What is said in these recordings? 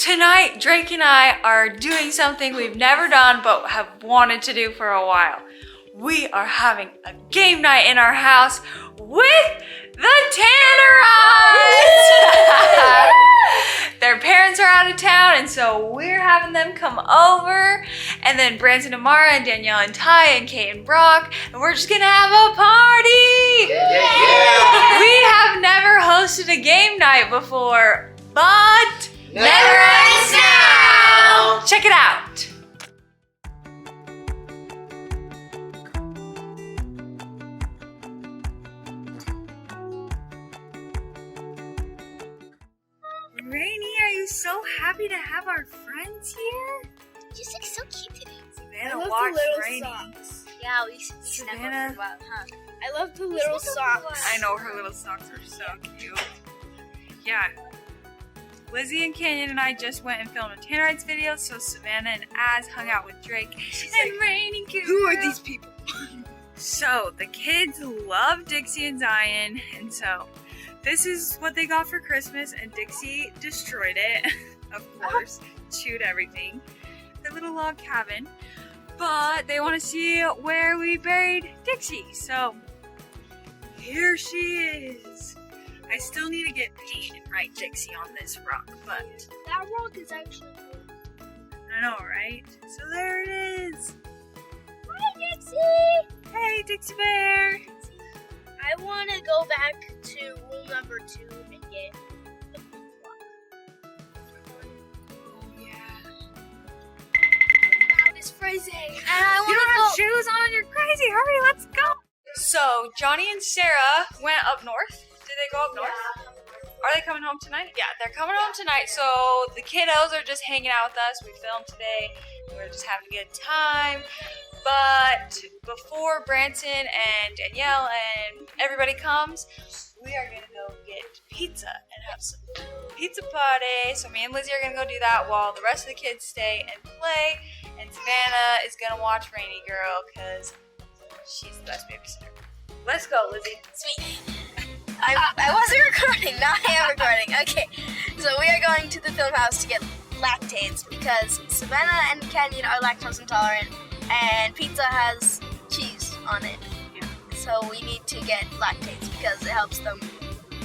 Tonight, Drake and I are doing something we've never done but have wanted to do for a while. We are having a game night in our house with the Tannerites! Their parents are out of town, and so we're having them come over. And then Branson and Mara and Danielle and Ty and Kate and Brock, and we're just gonna have a party! Yeah. We have never hosted a game night before, but never ends now! Check it out! Rainy, are you so happy to have our friends here? You just look so cute today. Savannah watched Rainy. Socks. Yeah, we Savannah. about, huh? I love the little socks. I know, her little socks are so cute. Yeah. Lizzie and Canyon and I just went and filmed a Tannerites video, so Savannah and Az hung out with Drake and Rainy. Who are these people? So, the kids love Dixie and Zion, and so this is what they got for Christmas, and Dixie destroyed it, of course, chewed everything. Their little log cabin, but they want to see where we buried Dixie, so here she is. I still need to get paint and write Dixie on this rock, but that rock is actually cool. I know, right? So there it is. Hi, Dixie! Hey, Dixie Bear! I want to go back to rule number 2 and get the rock. Oh, yeah. That is freezing. And I You don't have want to shoes on? You're crazy. Hurry, let's go. So, Johnny and Sarah went up north. Did they go up north? Yeah. Are they coming home tonight? Yeah, they're coming home tonight. So, the kiddos are just hanging out with us. We filmed today. We're just having a good time. But before Branson and Danielle and everybody comes, we are gonna go get pizza and have some pizza party. So me and Lizzie are gonna go do that while the rest of the kids stay and play. And Savannah is gonna watch Rainy Girl because she's the best babysitter. Let's go, Lizzie. Sweet. I wasn't recording, now I am recording. Okay, so we are going to the film house to get lactates because Savannah and Canyon are lactose intolerant. And pizza has cheese on it. Yeah. So we need to get lactates because it helps them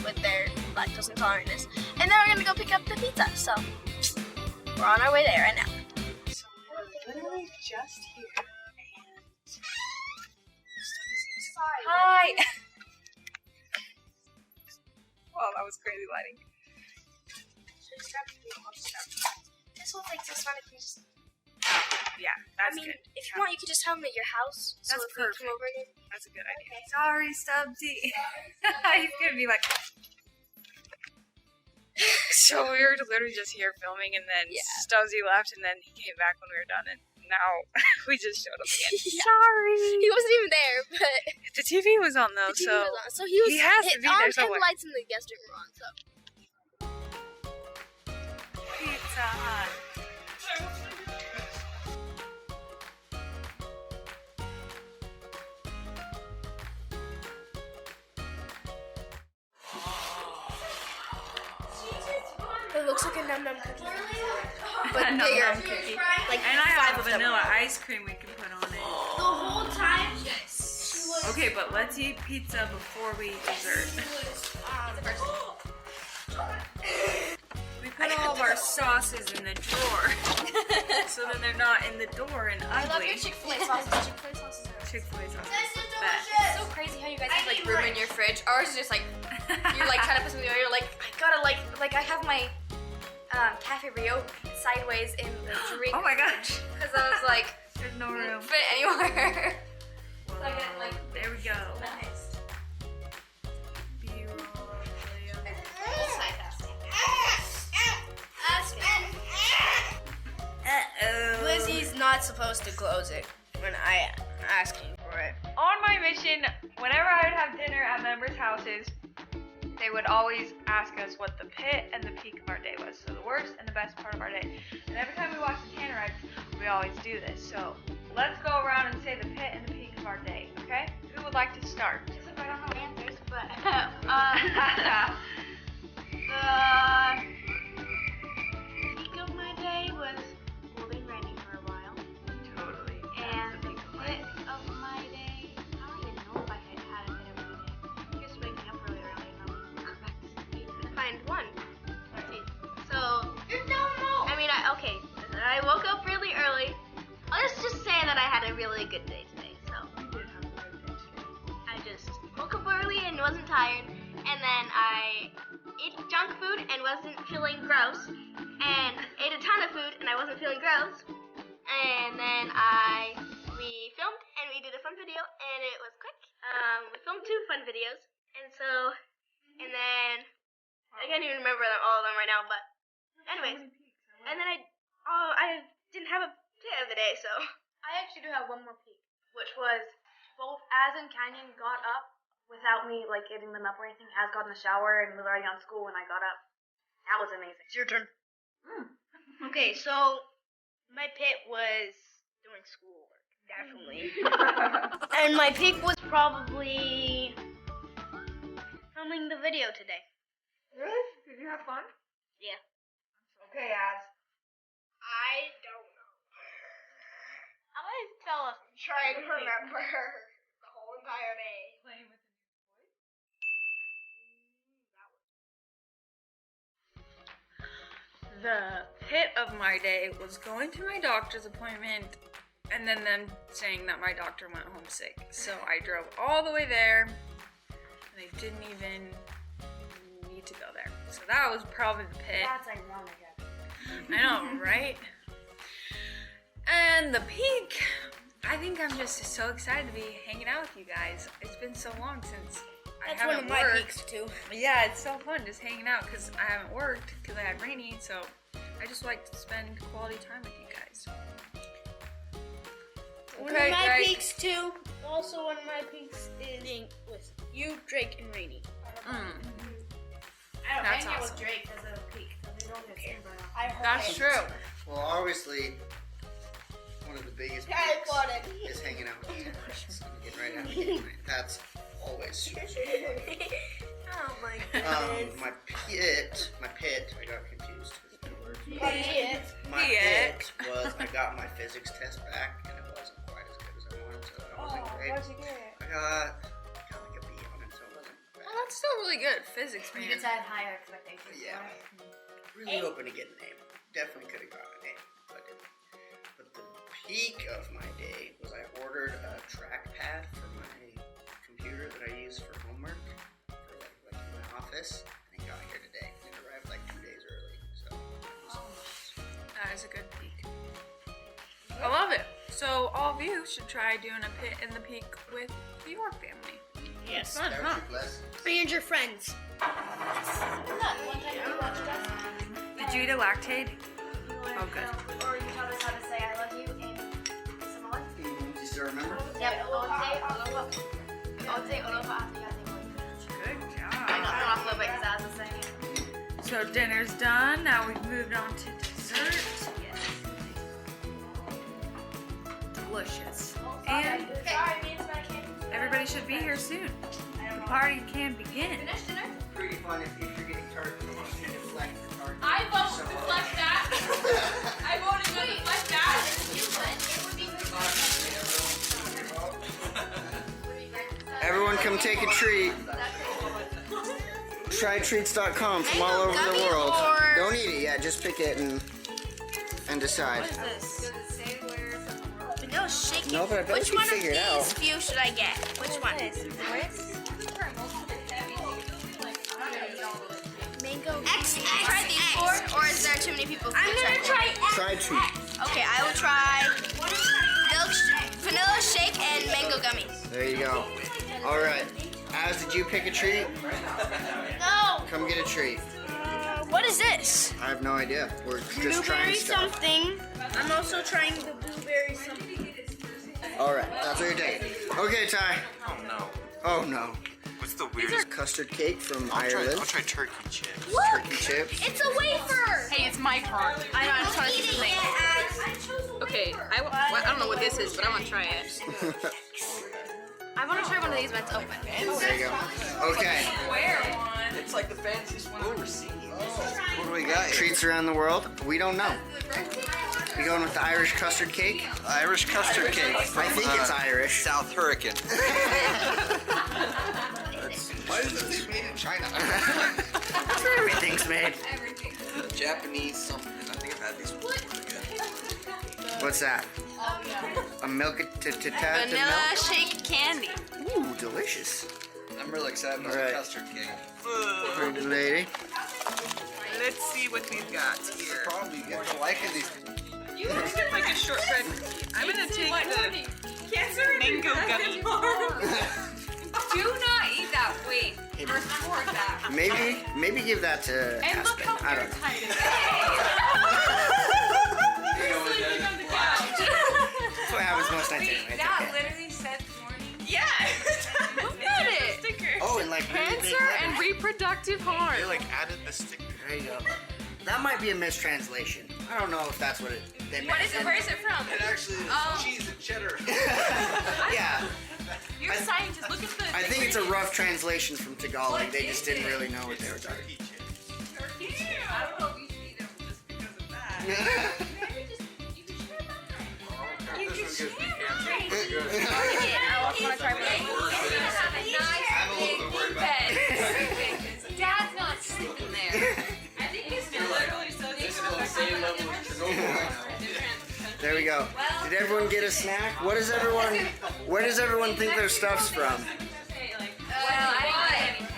with their lactose intolerance. And then we're going to go pick up the pizza. So we're on our way there right now. So we're literally just here. And hi! Wow, that was crazy lighting. This will take this one if you just... Yeah, that's good. If you want, you could just have them at your house. So That's if we perfect. come over again. That's a good idea. Sorry, Stubbsy. He's gonna be like. So we were literally just here filming, and then Stubbsy left, and then he came back when we were done, and now we just showed up again. Sorry. He wasn't even there, but The TV was on though, the TV was on. So he was. he has to be there And somewhere. the lights in the guest room were on. So. Pizza Hut. It looks like a num-num cookie. But Num bigger. Num cookie. Like And I have 5 of them. vanilla ice cream we can put on it. The whole time? Yes. Okay, but let's eat pizza before we eat dessert. We put all of our sauces in the drawer, so then they're not in the door and I love your ugly. Chick-fil-A sauces. Chick-fil-A sauces are Chick-fil-A sauces. it's so crazy how you guys have like room in your fridge. Ours is just like you're like trying to put something away. You're like I gotta like I have my Cafe Rio sideways in the drink. Oh my gosh. Because I was like There's no room. fit anywhere. Well, So I get, like, there we go. Nice. B-roll video. Uh-oh. Lizzie's not supposed to close it when I asking for it. On my mission, whenever I would have dinner at members' houses, they would always ask us what the pit and the peak of our day was. So the worst and the best part of our day. And every time we watch the Tannerites, we always do this. So let's go around and say the pit and the peak of our day, okay? Who would like to start? Just like I don't know answers, but The peak of I woke up really early. Let's just say that I had a really good day today. So I just woke up early and wasn't tired, and then I ate junk food and wasn't feeling gross, and ate a ton of food and I wasn't feeling gross, and then we filmed and we did a fun video and it was quick. We filmed 2 fun videos, and then I can't even remember all of them right now, but anyways, and then I didn't have a pit of the day, so I actually do have one more peek, which was both Az and Canyon got up without me like getting them up or anything. Az got in the shower and was already on school when I got up. That was amazing. It's your turn. Okay, so my pit was doing schoolwork, definitely. And my peak was probably filming the video today. Really? Did you have fun? Yeah. Okay, Az. I don't know. I'm gonna tell us. Trying to remember the whole entire day. Playing with the The pit of my day was going to my doctor's appointment and then them saying that my doctor went home sick. So I drove all the way there and I didn't even need to go there. So that was probably the pit. That's ironic. I know, right? And the peak, I think I'm just so excited to be hanging out with you guys. It's been so long since I That's one haven't of my worked. peaks too. Yeah, it's so fun just hanging out because I haven't worked because I had rainy. So I just like to spend quality time with you guys. One of my peaks too. Also, one of my peaks is being with you, Drake, and Rainy. I don't That's hang out awesome. with Drake as a peek because they don't get seen by now. I heard That's true. Well, obviously, one of the biggest I peaks applauded. is hanging out with the Tannerites and getting right out of game night. That's always super Oh my my pit, I got confused. Pit. My Pit. pit was I got my physics test back and it wasn't quite as good as I wanted, so that wasn't great. What'd you get? I got like a B on it, so it wasn't bad. Well, that's still really good. Physics, You man. just had higher expectations. Yeah. Really hoping to get an A. Definitely could have gotten an A, but I didn't. But the peak of my day was I ordered a trackpad for my computer that I use for homework for like in my office, and it got here today. It arrived like 2 days early, so it was That is a good peak. I love it. So all of you should try doing a pit in the peak with your family. Yes. Fun, that huh? was your blessing. And your friends. One time we watched us. Did you eat a lactate? Oh, good. Or you taught us how to say I love you in Samoan. Do you still remember? Yep. Ote aloha ate Good I job. got thrown off a little bit because I was saying it. So dinner's done. Now we've moved on to dessert. Delicious. And Sorry, me and Samantha can't. everybody should be here soon. The party can begin. Finish dinner? Pretty fun if you're getting tart. You deflect the tart. I vote to deflect that. I voted to deflect that. Everyone come take a treat. Trytreats.com from all over the gummy world. or- Don't eat it yet, just pick it and decide. Does it say where? Vanilla shake. No, but I bet Which you one of figure it out. these few should I get? Which one? Mango. X. Try these four, or is there too many people? I'm gonna try X. Try treat. Okay, I will try vanilla shake and mango gummies. There you go. All right. Az, did you pick a treat? No. Come get a treat. What is this? I have no idea. We're just trying Blueberry stuff. something. I'm also trying the blueberry something. All right, that's what you're taking. Okay, Ty. Oh no. Oh no. What's the weirdest? Custard cake from I'll Ireland. try turkey chips. Turkey chips. It's a wafer. Hey, it's my turn. I know. I just want to see something. Okay, I don't know what this is, but I want to try it. I want to try one of these when it's open. There you go. Okay. It's like the fanciest one I've ever seen. What do we got here? Treats around the world? We don't know. You going with the Irish custard cake? Irish custard cake. I think it's Irish. South Hurricane. Why is this made in China? That's where everything's made. Japanese something. I think I've had these before. What's that? A milk Vanilla shake candy. Ooh, delicious. I'm really excited about Alright. the custard cake. Pretty lady. Let's see what we've got here. Probably get to liking these. Let's get like a shortbread cookie. I'm gonna take the mango gummy. Do not eat that. Wait. Record that. Maybe give that to And look Aspen. how I don't know. airtight it is. That's what happens most nights Wait, anyway. that It's okay. literally said warning. Yeah. Look at it. Sticker. Oh, and like really big Cancer letters. and reproductive harm. They like added the sticker. There you go. That might be a mistranslation. I don't know if that's what they meant. What is it? Where is it from? It actually is Oh. cheese and cheddar. Yeah. You're a scientist. Look at the. I think it's a rough translation from Tagalog. They just didn't really know what they were talking I don't know if you should eat them just because of that. about. You can share mine. I want to try Hey, one. you're gonna have a I'm a nice little bit worried big about bed. Dad's not sleeping there. I think he's literally so There we go. Did everyone get a snack? Where does everyone think their stuff's from? Well, I didn't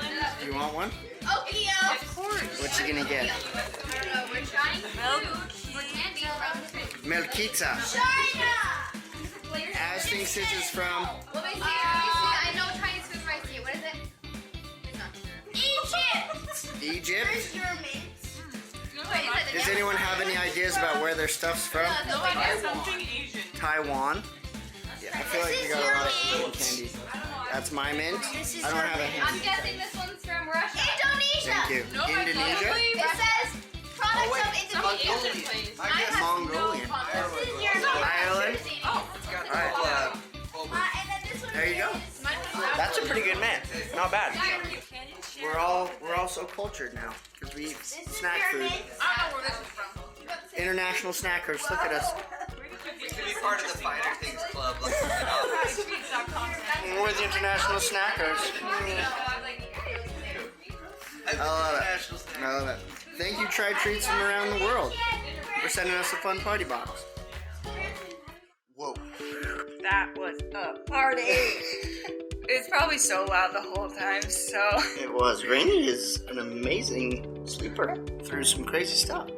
get any. You want one? Okio. Of course. What you gonna get? We're trying Milk. for candy from Milkita. China. As thinks this is from. Let me see. I know Chinese food when I see it. What is it? It's not Egypt. Egypt. Where's your mints? Wait, is it Does anyone have any ideas about where their stuff's from? No idea. Something Asian. Taiwan. Yeah, I feel like we got a lot of little candy. That's my mint. I don't have a I'm hand. guessing this one's from Russia. Indonesia. Thank you. Indonesia? It says products of Indonesia. Mongolian. This is your Ireland. Alright. and then this one There you go. That's a pretty good mint. Not bad. We're all so cultured now because we eat snack food. International snackers. Look at us. We could be part of the Fighter Things Club. Like, We're the international snackers. I love it. I love it. Thank you, Try Treats from around the world, for sending us a fun party box. whoa. That was a party. It's probably so loud the whole time, so. It was. Rainy is an amazing sleeper through some crazy stuff.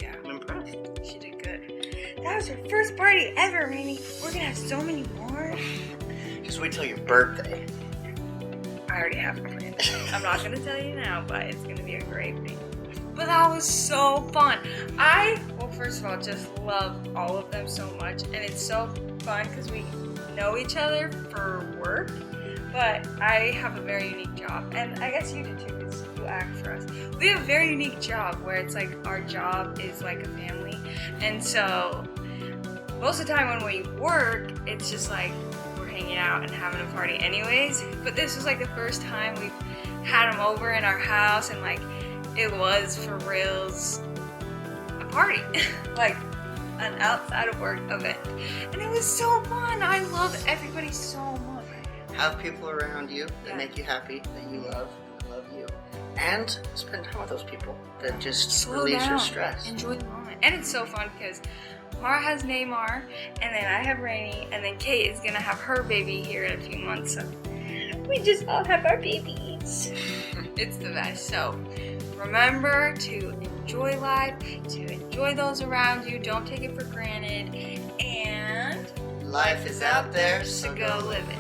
Yeah, I'm impressed. she did good. That was her first party ever, Rainy. We're gonna have so many more. Just wait till your birthday. I already have a plan. I'm not gonna tell you now, but it's gonna be a great thing. But that was so fun. Well, first of all, just love all of them so much, and it's so fun because we know each other for work. But I have a very unique job, and I guess you do too, because you act for us. We have a very unique job where it's like our job is like a family, and so most of the time when we work, it's just like we're hanging out and having a party anyways. But this was like the first time we've had them over in our house, and like it was for reals a party, like an outside of work event, and it was so fun. I love everybody so much. Have people around you that make you happy, that you love you, and spend time with those people that just Slow relieves your down. stress. Enjoy the moment. And it's so fun because Mara has Neymar, and then I have Rainy, and then Kate is gonna have her baby here in a few months. So we just all have our babies. It's the best. So remember to enjoy life, to enjoy those around you. Don't take it for granted. And Life is out there, so go live it.